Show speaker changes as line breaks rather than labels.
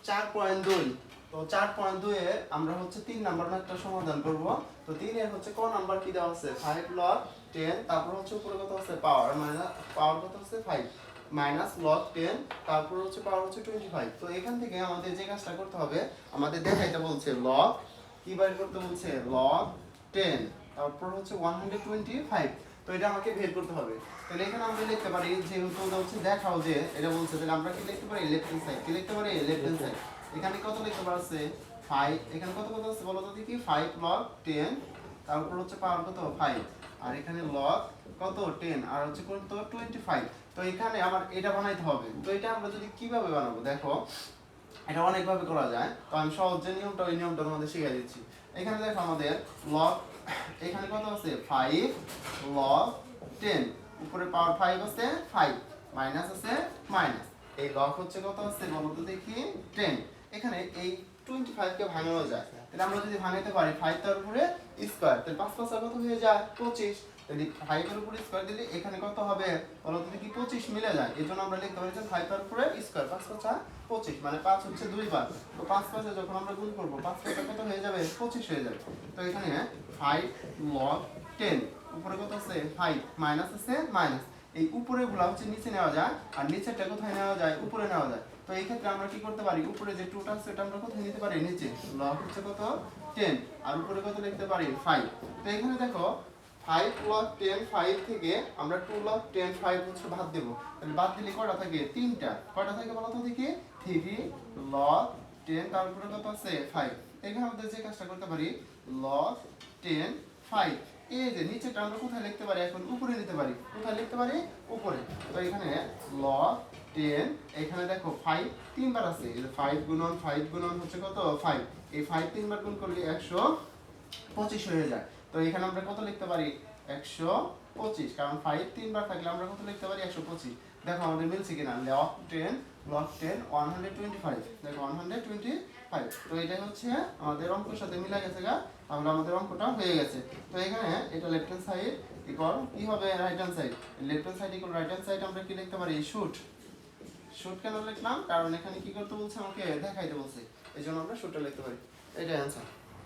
4.2। তো 4.2 এ আমরা হচ্ছে 3 নাম্বার ম্যাথটা সমাধান করব। তো 3 এর হচ্ছে ক নাম্বার কি দেওয়া আছে 5 log 10, তারপর হচ্ছে উপরে কত আছে পাওয়ার মানে পাওয়ার কত আছে 5 মাইনাস log 10, তারপর হচ্ছে পাওয়ার হচ্ছে 25। তো এখান থেকে আমাদের যে কাজটা করতে হবে, আমাদের দেখাইতে বলছে log কি বের করতে বলছে log 10, তারপর হচ্ছে 125। তো এটা আমাকে বের করতে হবে। তাহলে এখানে আমরা লিখতে পারি যেহেতু হচ্ছে দেখাও যে এটা বলছে, তাহলে আমরা কি লিখতে পারি লেফট হ্যান্ড সাইড, কি লিখতে পারি লেফট হ্যান্ড সাইড। এখানে কত লিখতে পারছে 5, এখানে কত কত আছে বলো তো দেখি 5 log 10, তারপর হচ্ছে পাওয়ার কত 5, আর এখানে log কত 10 আর হচ্ছে কত 25। তো এখানে আমার এটা বানাইতে হবে। তো এটা আমরা যদি কিভাবে বানাবো দেখো, এটা অনেকভাবে করা যায়। তো আমি সহজ যে নিয়মটা ওই নিয়মটা তোমাদের শিখিয়ে দিচ্ছি। এখানে দেখো আমাদের log এখানে কত আছে 5 log 10, উপরে পাওয়ার 5 আছে 5 মাইনাস আছে মাইনাস, এই log হচ্ছে কত আছে বলো তো দেখি 10। এখানে এই 25 কে ভাঙানো যায়, তাহলে আমরা যদি ভাঙাইতে পারি 5 তার উপরে স্কয়ার, তাহলে 5 5 কত হয়ে যায় 25। তাহলে 5 এর উপরে স্কয়ার দিলে এখানে কত হবে বলো তো দেখি 25 মিলে যায়। এজন্য আমরা লিখতে পারি যে 5 তার উপরে স্কয়ার 5 5 25 মানে 5 হচ্ছে 2 বার। তো 5 5 এ যখন আমরা গুণ করব 5 5 কত হয়ে যাবে 25 হয়ে যাবে। তো এখানে 5 log 10, উপরে কত আছে 5 মাইনাস আছে মাইনাস, এই উপরের গুলা হচ্ছে নিচে নেওয়া যায় আর নিচেরটা কোথায় নেওয়া যায় উপরে নেওয়া যায়। তো এই ক্ষেত্রে আমরা কি করতে পারি উপরে যে 2টা আছে এটা আমরা কোথায় নিতে পারি নিচে, log হচ্ছে কত 10 আর উপরে কত লিখতে পারি 5। তো এখানে দেখো 5 log 10 5 থেকে আমরা 2 log 10 5 হচ্ছে বাদ দেব। তাহলে বাদ দিলে কয়টা থাকে তিনটা, কয়টা থাকে বলো তো দেখি 3 log 10, তার উপরে কত আছে 5। এখানে আমাদের যে কাজটা করতে পারি log 10 5, এই যে নিচেটা আমরা কোথায় লিখতে পারি এখন উপরে নিতে পারি, কোথায় লিখতে পারি উপরে। তো এখানে log 10, এখানে দেখো 5 তিনবার আছে, এই যে 5 গুণন 5 গুণন হচ্ছে কত 5, এই 5 তিনবার গুণ করলে 125 হয়ে যায়। তো এখানে আমরা কত লিখতে পারি 125, কারণ 5 তিনবার থাকলে আমরা কত লিখতে পারি 125। দেখো আমাদের মিলছে কিনা log 10 125, দেখো 125। তো এটাই হচ্ছে আমাদের অঙ্কের সাথে মিলে গেছে গা, তাহলে আমাদের অঙ্কটা হয়ে গেছে। তো এখানে এটা লেফট হ্যান্ড সাইড ইকুয়াল কি হবে right hand side, left hand side equal right hand side আমরা কি লিখতে পারি শুট। শুট কেন লিখলাম কারণ এখানে কি করতে বলছে আমাকে দেখাইতে বলছে, এই জন্য আমরা শুটটা লিখতে পারি। এটাই অ্যান্সার।